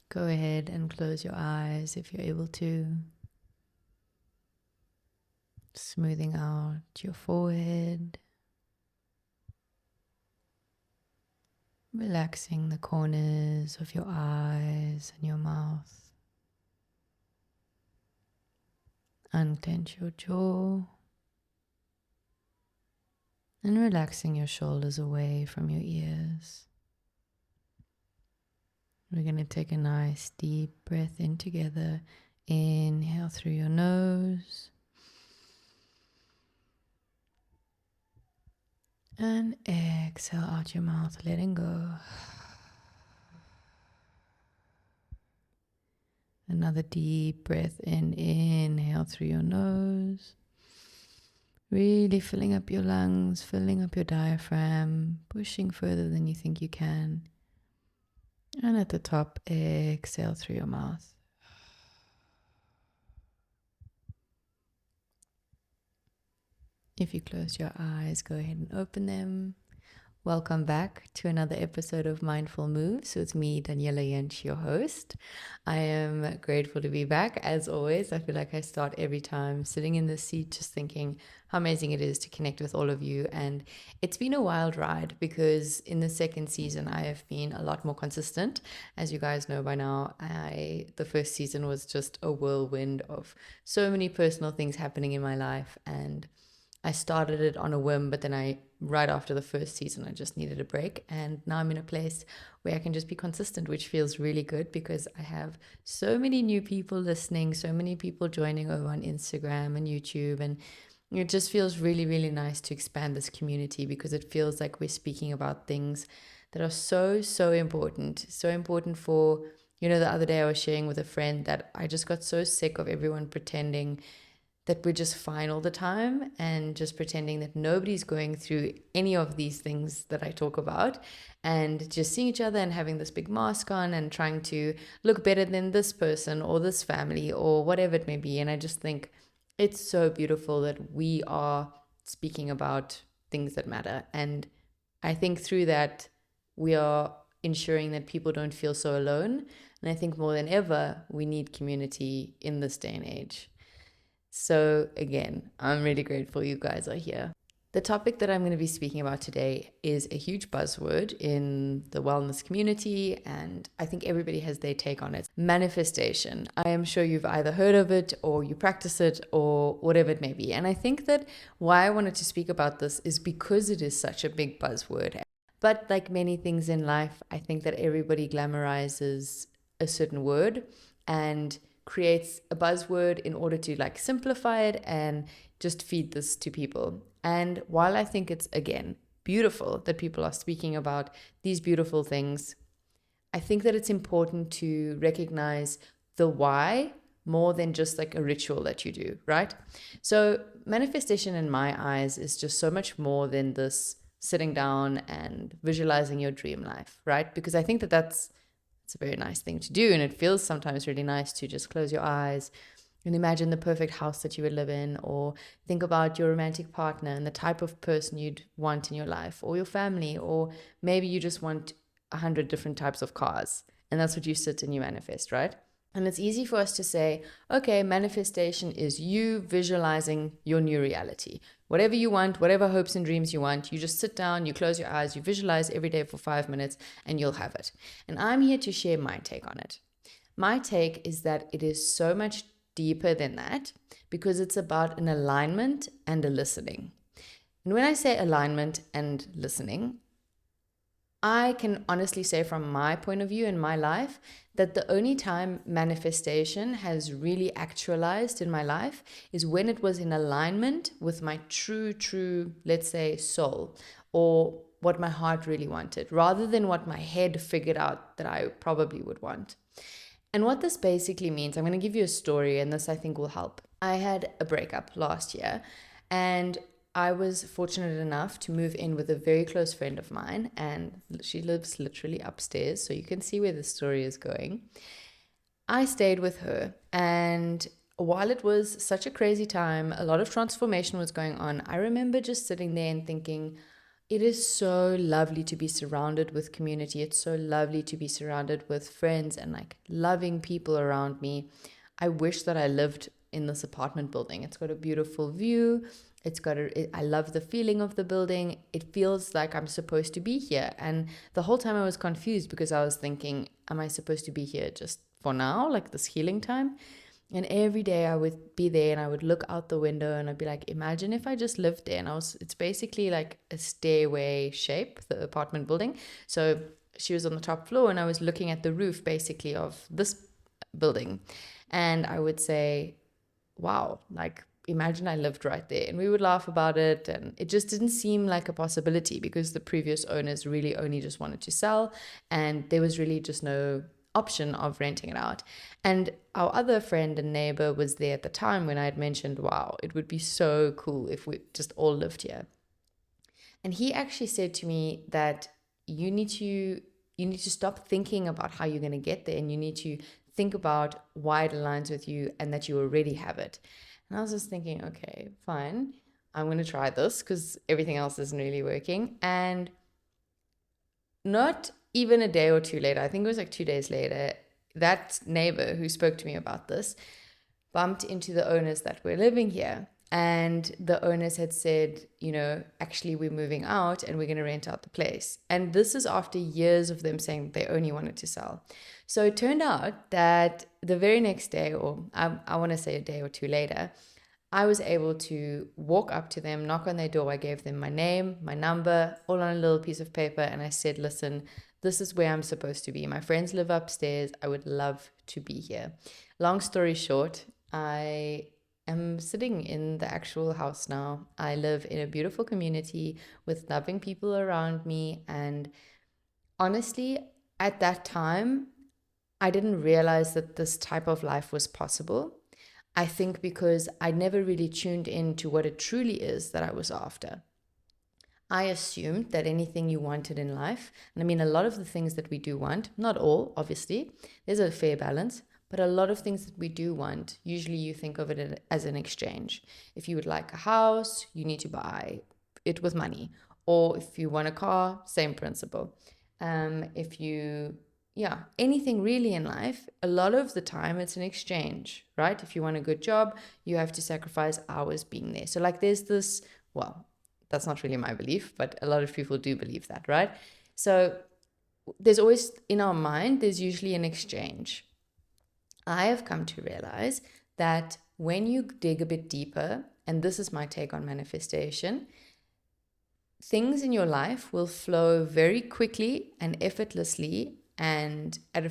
Go ahead and close your eyes if you're able to. Smoothing out your forehead. Relaxing the corners of your eyes and your mouth. Unclench your jaw. And relaxing your shoulders away from your ears. We're going to take a nice deep breath in together. Inhale through your nose. And exhale out your mouth, letting go. Another deep breath in. Inhale through your nose. Really filling up your lungs, filling up your diaphragm, pushing further than you think you can. And at the top, exhale through your mouth. If you close your eyes, go ahead and open them. Welcome back to another episode of Mindful Moves with me, Daniela Jensch, your host. I am grateful to be back. As always, I feel like I start every time sitting in the seat just thinking how amazing it is to connect with all of you. And it's been a wild ride because in the second season, I have been a lot more consistent. As you guys know by now, the first season was just a whirlwind of so many personal things happening in my life, and I started it on a whim, but then right after the first season, I just needed a break. And now I'm in a place where I can just be consistent, which feels really good because I have so many new people listening, so many people joining over on Instagram and YouTube. And it just feels really, really nice to expand this community because it feels like we're speaking about things that are so, so important. So important for, the other day I was sharing with a friend that I just got so sick of everyone pretending that we're just fine all the time and just pretending that nobody's going through any of these things that I talk about, and just seeing each other and having this big mask on and trying to look better than this person or this family or whatever it may be. And I just think it's so beautiful that we are speaking about things that matter. And I think through that, we are ensuring that people don't feel so alone. And I think more than ever, we need community in this day and age. So again, I'm really grateful you guys are here. The topic that I'm going to be speaking about today is a huge buzzword in the wellness community, and I think everybody has their take on it. Manifestation. I am sure you've either heard of it or you practice it or whatever it may be. And I think that why I wanted to speak about this is because it is such a big buzzword. But like many things in life, I think that everybody glamorizes a certain word and creates a buzzword in order to simplify it and just feed this to people. And while I think it's, again, beautiful that people are speaking about these beautiful things, I think that it's important to recognize the why more than just a ritual that you do, right? So manifestation in my eyes is just so much more than this sitting down and visualizing your dream life, right? Because I think that it's a very nice thing to do, and it feels sometimes really nice to just close your eyes and imagine the perfect house that you would live in, or think about your romantic partner and the type of person you'd want in your life, or your family, or maybe you just want 100 different types of cars, and that's what you sit and you manifest, right? And it's easy for us to say, okay, manifestation is you visualizing your new reality. Whatever you want, whatever hopes and dreams you want, you just sit down, you close your eyes, you visualize every day for 5 minutes, and you'll have it. And I'm here to share my take on it. My take is that it is so much deeper than that because it's about an alignment and a listening. And when I say alignment and listening, I can honestly say from my point of view in my life that the only time manifestation has really actualized in my life is when it was in alignment with my true, let's say, soul, or what my heart really wanted, rather than what my head figured out that I probably would want. And what this basically means, I'm going to give you a story, and this I think will help. I had a breakup last year, and I was fortunate enough to move in with a very close friend of mine, and she lives literally upstairs, so you can see where the story is going. I stayed with her, and while it was such a crazy time, a lot of transformation was going on. I remember just sitting there and thinking, It is so lovely to be surrounded with community. It's so lovely to be surrounded with friends and like loving people around me. I wish that I lived in this apartment building. It's got a beautiful view. I love the feeling of the building. It feels like I'm supposed to be here. And the whole time I was confused because I was thinking, am I supposed to be here just for now, like this healing time? And every day I would be there and I would look out the window and I'd be like, imagine if I just lived there. And it's basically like a stairway shape, the apartment building. So she was on the top floor and I was looking at the roof basically of this building. And I would say, wow, like imagine I lived right there. And we would laugh about it. And it just didn't seem like a possibility because the previous owners really only just wanted to sell. And there was really just no option of renting it out. And our other friend and neighbor was there at the time when I had mentioned, wow, it would be so cool if we just all lived here. And he actually said to me that you need to stop thinking about how you're going to get there, and you need to think about why it aligns with you and that you already have it. And I was just thinking, okay, fine, I'm going to try this because everything else isn't really working. And not even a day or two later, I think it was like 2 days later, that neighbor who spoke to me about this bumped into the owners that were living here. And the owners had said, actually, we're moving out and we're going to rent out the place. And this is after years of them saying they only wanted to sell. So it turned out that the very next day, or I want to say a day or two later, I was able to walk up to them, knock on their door. I gave them my name, my number, all on a little piece of paper. And I said, listen, this is where I'm supposed to be. My friends live upstairs. I would love to be here. Long story short, I am sitting in the actual house now. I live in a beautiful community with loving people around me. And honestly, at that time, I didn't realize that this type of life was possible. I think because I never really tuned into what it truly is that I was after. I assumed that anything you wanted in life, and I mean, a lot of the things that we do want, not all, obviously, there's a fair balance, but a lot of things that we do want, usually you think of it as an exchange. If you would like a house, you need to buy it with money. Or if you want a car, same principle. If you anything really in life, a lot of the time it's an exchange, right? If you want a good job, you have to sacrifice hours being there. So like there's this, well, that's not really my belief, but a lot of people do believe that, right? So there's always, in our mind, there's usually an exchange. I have come to realize that when you dig a bit deeper, and this is my take on manifestation, things in your life will flow very quickly and effortlessly and at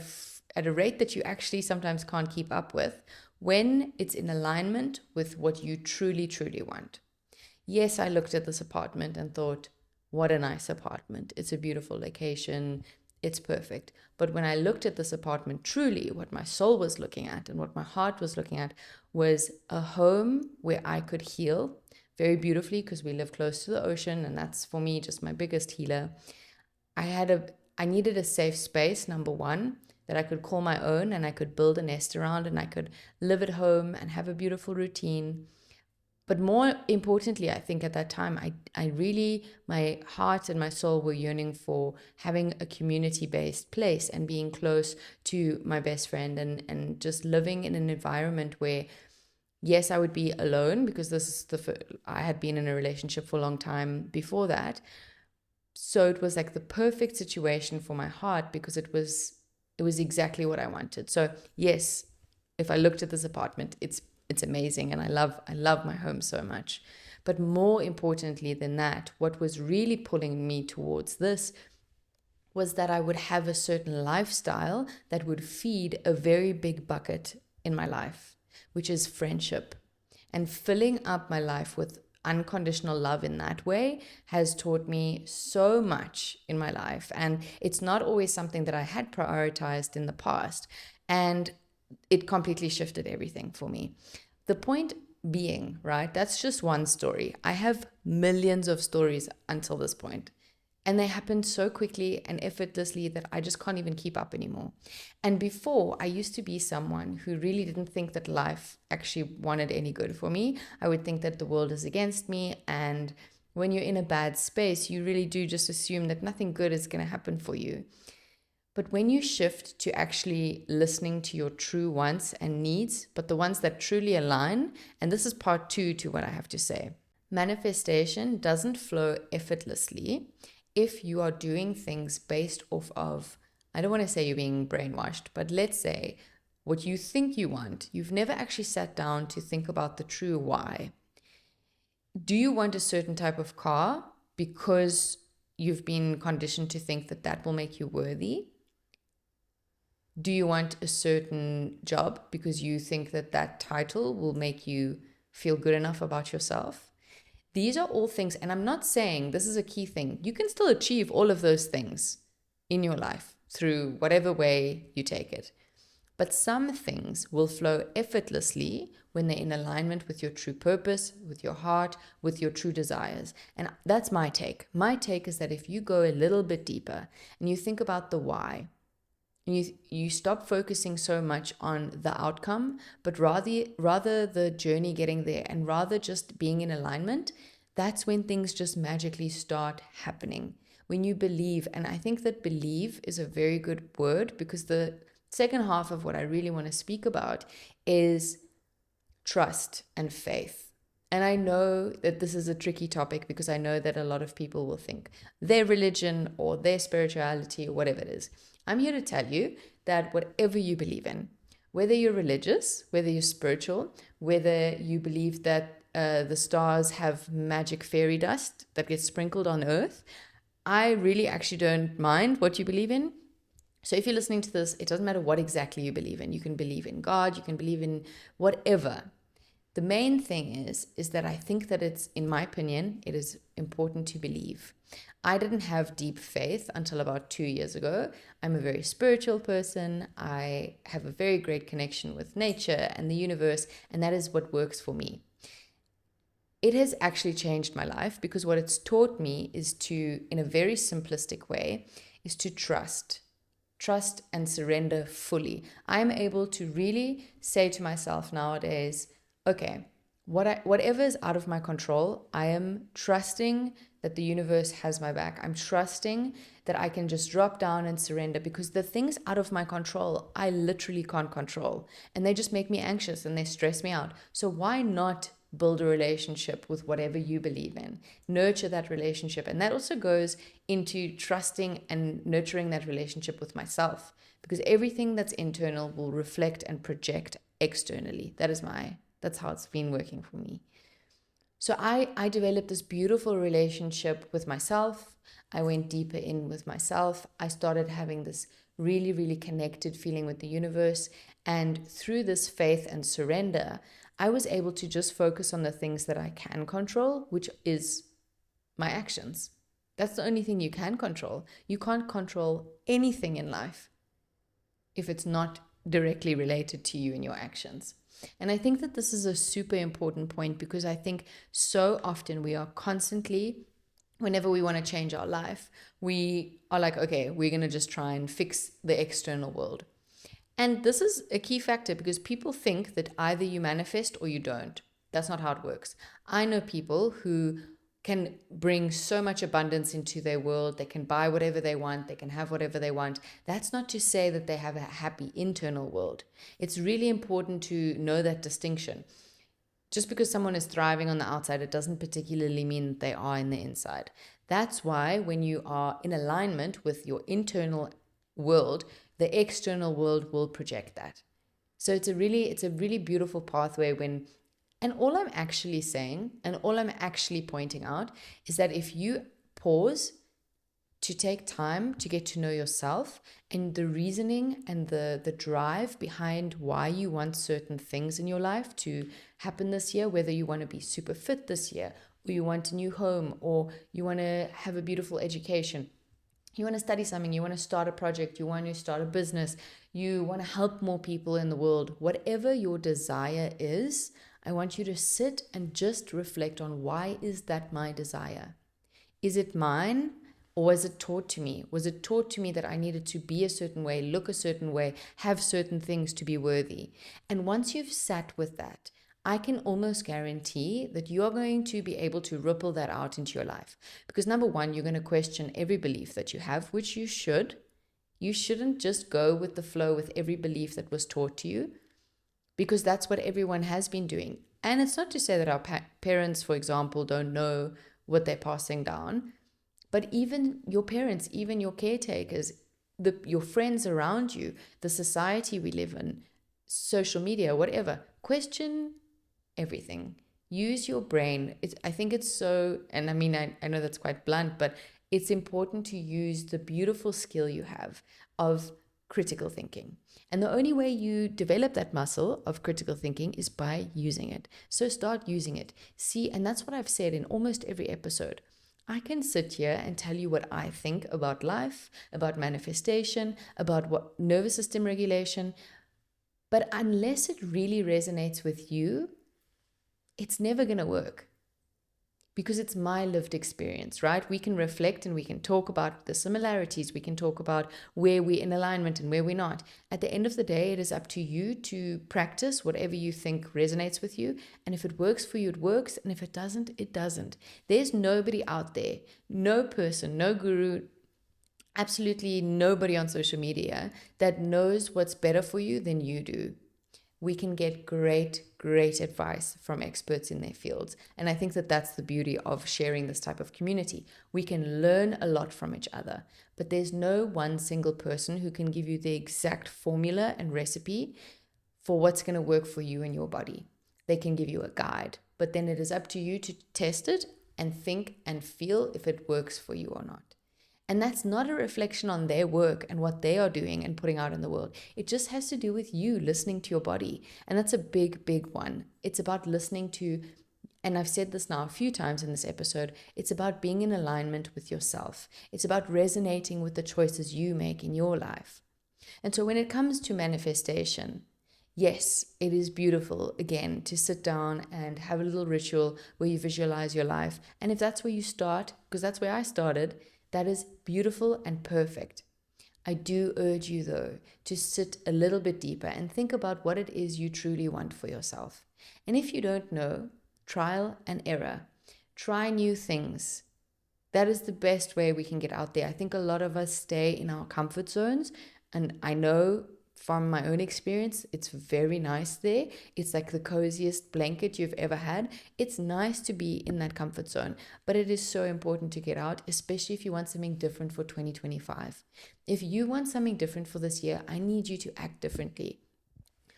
a rate that you actually sometimes can't keep up with when it's in alignment with what you truly, truly want. Yes, I looked at this apartment and thought, what a nice apartment. It's a beautiful location. It's perfect. But when I looked at this apartment, truly what my soul was looking at and what my heart was looking at was a home where I could heal very beautifully because we live close to the ocean, and that's for me just my biggest healer. I needed a safe space, number one, that I could call my own and I could build a nest around and I could live at home and have a beautiful routine. But more importantly, I think at that time, I really, my heart and my soul were yearning for having a community-based place and being close to my best friend and just living in an environment where, yes, I would be alone because I had been in a relationship for a long time before that. So it was like the perfect situation for my heart because it was exactly what I wanted. So yes, if I looked at this apartment, it's amazing and I love my home so much. But more importantly than that, what was really pulling me towards this was that I would have a certain lifestyle that would feed a very big bucket in my life, which is friendship. And filling up my life with unconditional love in that way has taught me so much in my life. And it's not always something that I had prioritized in the past. And it completely shifted everything for me. The point being, right, that's just one story. I have millions of stories until this point. And they happened so quickly and effortlessly that I just can't even keep up anymore. And before, I used to be someone who really didn't think that life actually wanted any good for me. I would think that the world is against me and When you're in a bad space, you really do just assume that nothing good is going to happen for you. But when you shift to actually listening to your true wants and needs, but the ones that truly align, and this is part 2 to what I have to say, manifestation doesn't flow effortlessly if you are doing things based off of, I don't want to say you're being brainwashed, but let's say what you think you want, you've never actually sat down to think about the true why. Do you want a certain type of car because you've been conditioned to think that that will make you worthy? Do you want a certain job because you think that that title will make you feel good enough about yourself? These are all things, and I'm not saying, this is a key thing, you can still achieve all of those things in your life through whatever way you take it. But some things will flow effortlessly when they're in alignment with your true purpose, with your heart, with your true desires. And that's my take. My take is that if you go a little bit deeper and you think about the why, and you stop focusing so much on the outcome, but rather the journey getting there, and rather just being in alignment, that's when things just magically start happening. When you believe, and I think that believe is a very good word, because the second half of what I really want to speak about is trust and faith. And I know that this is a tricky topic, because I know that a lot of people will think their religion or their spirituality or whatever it is. I'm here to tell you that whatever you believe in, whether you're religious, whether you're spiritual, whether you believe that the stars have magic fairy dust that gets sprinkled on earth, I really actually don't mind what you believe in. So if you're listening to this, it doesn't matter what exactly you believe in. You can believe in God, you can believe in whatever. The main thing is that I think that it's, in my opinion, it is important to believe. I didn't have deep faith until about 2 years ago. I'm a very spiritual person. I have a very great connection with nature and the universe, and that is what works for me. It has actually changed my life, because what it's taught me is to, in a very simplistic way, is to trust and surrender fully. I'm able to really say to myself nowadays, okay, whatever is out of my control, I am trusting that the universe has my back. I'm trusting that I can just drop down and surrender, because the things out of my control, I literally can't control. And they just make me anxious and they stress me out. So why not build a relationship with whatever you believe in? Nurture that relationship. And that also goes into trusting and nurturing that relationship with myself, because everything that's internal will reflect and project externally. That's how it's been working for me. So I developed this beautiful relationship with myself. I went deeper in with myself. I started having this really, really connected feeling with the universe. And through this faith and surrender, I was able to just focus on the things that I can control, which is my actions. That's the only thing you can control. You can't control anything in life if it's not directly related to you and your actions. And I think that this is a super important point, because I think so often we are constantly, whenever we want to change our life, we are like, okay, we're going to just try and fix the external world. And this is a key factor, because people think that either you manifest or you don't. That's not how it works. I know people who can bring so much abundance into their world. They can buy whatever they want. They can have whatever they want. That's not to say that they have a happy internal world. It's really important to know that distinction. Just because someone is thriving on the outside, it doesn't particularly mean that they are in the inside. That's why when you are in alignment with your internal world, the external world will project that. So it's a really beautiful pathway when, and all I'm actually saying and all I'm actually pointing out is that if you pause to take time to get to know yourself and the reasoning and the drive behind why you want certain things in your life to happen this year, whether you want to be super fit this year, or you want a new home, or you want to have a beautiful education, you want to study something, you want to start a project, you want to start a business, you want to help more people in the world, whatever your desire is, I want you to sit and just reflect on, why is that my desire? Is it mine, or was it taught to me? Was it taught to me that I needed to be a certain way, look a certain way, have certain things to be worthy? And once you've sat with that, I can almost guarantee that you are going to be able to ripple that out into your life. Because number one, you're going to question every belief that you have, which you should. You shouldn't just go with the flow with every belief that was taught to you, because that's what everyone has been doing. And it's not to say that our parents, for example, don't know what they're passing down, but even your parents, even your caretakers, your friends around you, the society we live in, social media, whatever, question everything. Use your brain. I think it's so, and I mean, I know that's quite blunt, but it's important to use the beautiful skill you have of critical thinking. And the only way you develop that muscle of critical thinking is by using it. So start using it. See, and that's what I've said in almost every episode. I can sit here and tell you what I think about life, about manifestation, about what nervous system regulation, but unless it really resonates with you, it's never going to work, because it's my lived experience, right? We can reflect and we can talk about the similarities. We can talk about where we're in alignment and where we're not. At the end of the day, it is up to you to practice whatever you think resonates with you. And if it works for you, it works. And if it doesn't, it doesn't. There's nobody out there, no person, no guru, absolutely nobody on social media that knows what's better for you than you do. We can get great advice from experts in their fields. And I think that that's the beauty of sharing this type of community. We can learn a lot from each other, but there's no one single person who can give you the exact formula and recipe for what's going to work for you and your body. They can give you a guide, but then it is up to you to test it and think and feel if it works for you or not. And that's not a reflection on their work and what they are doing and putting out in the world. It just has to do with you listening to your body. And that's a big one. It's about listening to, and I've said this now a few times in this episode, it's about being in alignment with yourself. It's about resonating with the choices you make in your life. And so when it comes to manifestation, yes, it is beautiful, again, to sit down and have a little ritual where you visualize your life. And if that's where you start, because that's where I started, that is beautiful and perfect. I do urge you, though, to sit a little bit deeper and think about what it is you truly want for yourself. And if you don't know, trial and error. Try new things. That is the best way we can get out there. I think a lot of us stay in our comfort zones, and I know from my own experience, it's very nice there. It's like the coziest blanket you've ever had. It's nice to be in that comfort zone, but it is so important to get out, especially if you want something different for 2025. If you want something different for this year, I need you to act differently.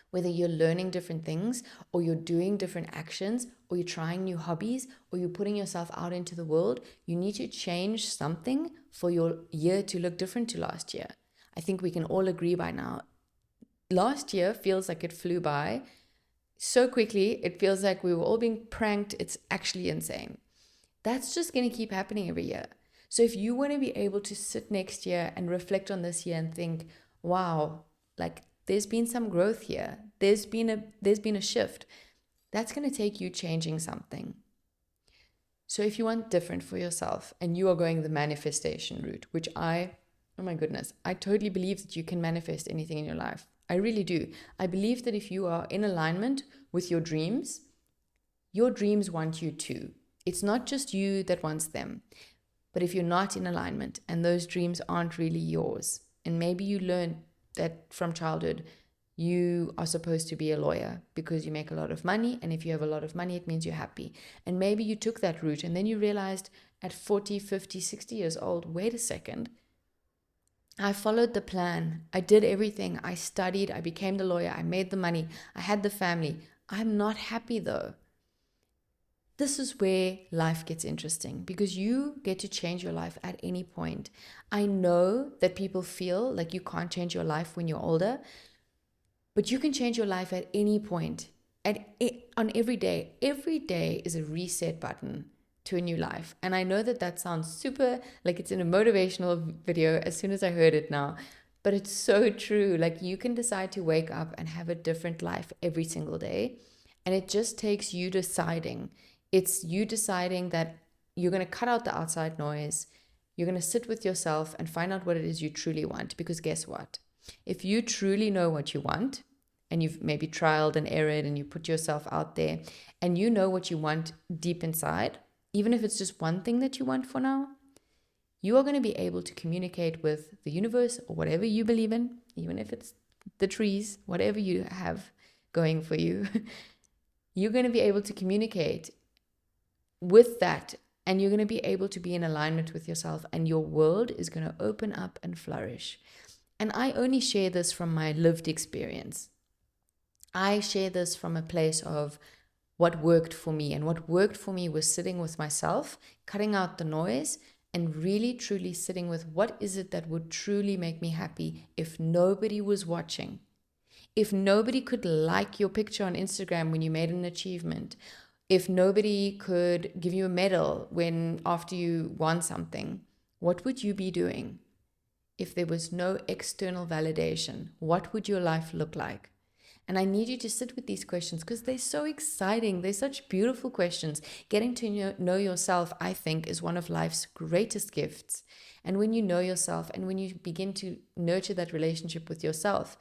Whether you're learning different things, or you're doing different actions, or you're trying new hobbies, or you're putting yourself out into the world, you need to change something for your year to look different to last year. I think we can all agree by now. Last year feels like it flew by so quickly. It feels like we were all being pranked. It's actually insane. That's just going to keep happening every year. So if you want to be able to sit next year and reflect on this year and think, wow, like there's been some growth here. There's been a shift. That's going to take you changing something. So if you want different for yourself and you are going the manifestation route, which oh my goodness, I totally believe that you can manifest anything in your life. I really do. I believe that if you are in alignment with your dreams want you too. It's not just you that wants them. But if you're not in alignment and those dreams aren't really yours, and maybe you learned that from childhood, you are supposed to be a lawyer because you make a lot of money, and if you have a lot of money, it means you're happy. And maybe you took that route and then you realized at 40, 50, 60 years old, wait a second, I followed the plan. I did everything. I studied. I became the lawyer. I made the money. I had the family. I'm not happy though. This is where life gets interesting, because you get to change your life at any point. I know that people feel like you can't change your life when you're older, but you can change your life at any point, on every day. Every day is a reset button to a new life. And I know that sounds super like it's in a motivational video as soon as I heard it now, but it's so true. Like you can decide to wake up and have a different life every single day. And it just takes you deciding. It's you deciding that you're going to cut out the outside noise. You're going to sit with yourself and find out what it is you truly want. Because guess what? If you truly know what you want, and you've maybe trialed and errored and you put yourself out there and you know what you want deep inside, even if it's just one thing that you want for now, you are going to be able to communicate with the universe or whatever you believe in, even if it's the trees, whatever you have going for you. You're going to be able to communicate with that, and you're going to be able to be in alignment with yourself, and your world is going to open up and flourish. And I only share this from my lived experience. I share this from a place of what worked for me. And what worked for me was sitting with myself, cutting out the noise, and really truly sitting with what is it that would truly make me happy if nobody was watching. If nobody could like your picture on Instagram when you made an achievement, if nobody could give you a medal when after you won something, what would you be doing? If there was no external validation, what would your life look like? And I need you to sit with these questions because they're so exciting. They're such beautiful questions. Getting to know yourself, I think, is one of life's greatest gifts. And when you know yourself and when you begin to nurture that relationship with yourself,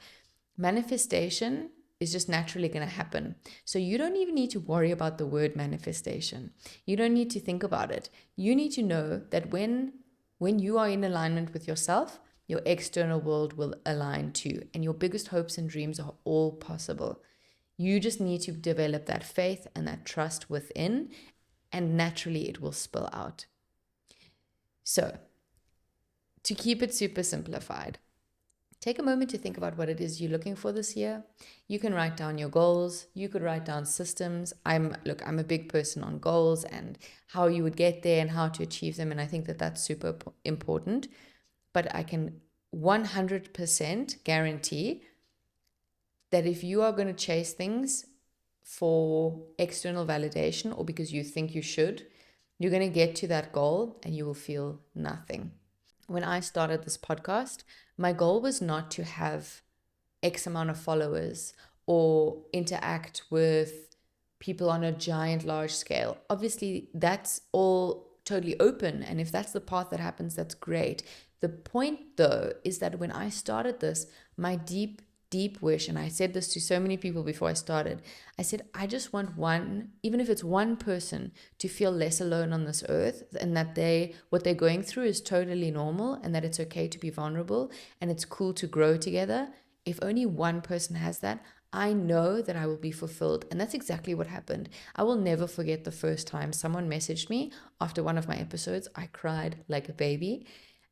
manifestation is just naturally going to happen. So you don't even need to worry about the word manifestation. You don't need to think about it. You need to know that when you are in alignment with yourself, your external world will align too, and your biggest hopes and dreams are all possible. You just need to develop that faith and that trust within, and naturally it will spill out. So, to keep it super simplified, take a moment to think about what it is you're looking for this year. You can write down your goals. You could write down systems. I'm a big person on goals and how you would get there and how to achieve them, and I think that that's super important. But I can 100% guarantee that if you are going to chase things for external validation or because you think you should, you're going to get to that goal and you will feel nothing. When I started this podcast, my goal was not to have X amount of followers or interact with people on a giant, large scale. Obviously, that's all totally open. And if that's the path that happens, that's great. The point, though, is that when I started this, my deep wish, and I said this to so many people before I started, I said, I just want one, even if it's one person, to feel less alone on this earth, and that what they're going through is totally normal, and that it's okay to be vulnerable, and it's cool to grow together. If only one person has that, I know that I will be fulfilled. And that's exactly what happened. I will never forget the first time someone messaged me after one of my episodes. I cried like a baby.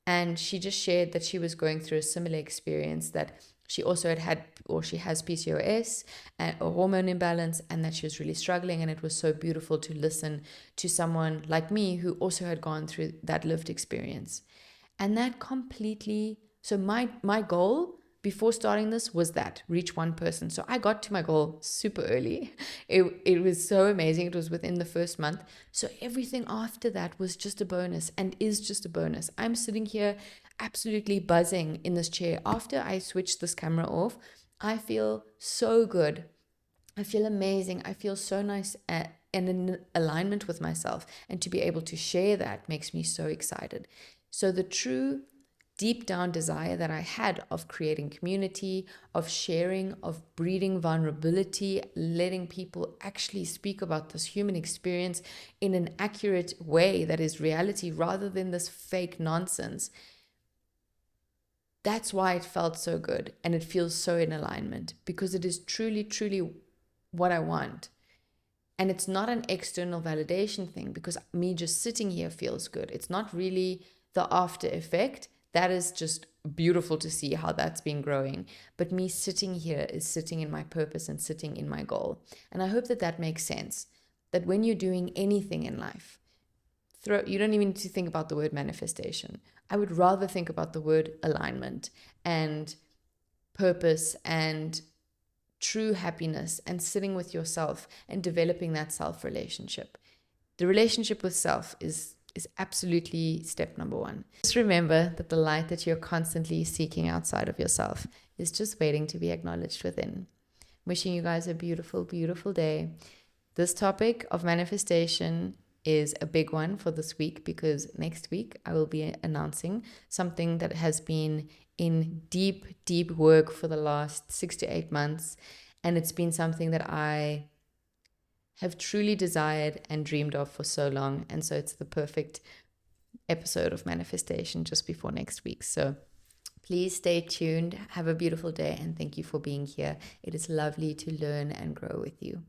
And she just shared that she was going through a similar experience, that she also she has PCOS, and a hormone imbalance, and that she was really struggling. And it was so beautiful to listen to someone like me who also had gone through that lived experience. And that completely, so my goal before starting this was that, reach one person. So I got to my goal super early. It was so amazing. It was within the first month. So everything after that was just a bonus and is just a bonus. I'm sitting here absolutely buzzing in this chair. After I switched this camera off, I feel so good. I feel amazing. I feel so nice and in alignment with myself. And to be able to share that makes me so excited. So the true deep down desire that I had of creating community, of sharing, of breeding vulnerability, letting people actually speak about this human experience in an accurate way that is reality rather than this fake nonsense. That's why it felt so good and it feels so in alignment, because it is truly, truly what I want. And it's not an external validation thing, because me just sitting here feels good. It's not really the after effect. That is just beautiful to see how that's been growing. But me sitting here is sitting in my purpose and sitting in my goal. And I hope that that makes sense. That when you're doing anything in life, you don't even need to think about the word manifestation. I would rather think about the word alignment and purpose and true happiness and sitting with yourself and developing that self relationship. The relationship with self is absolutely step number one. Just remember that the light that you're constantly seeking outside of yourself is just waiting to be acknowledged within. Wishing you guys a beautiful, beautiful day. This topic of manifestation is a big one for this week, because next week I will be announcing something that has been in deep, deep work for the last 6 to 8 months. And it's been something that I have truly desired and dreamed of for so long. And so it's the perfect episode of manifestation just before next week. So please stay tuned. Have a beautiful day, and thank you for being here. It is lovely to learn and grow with you.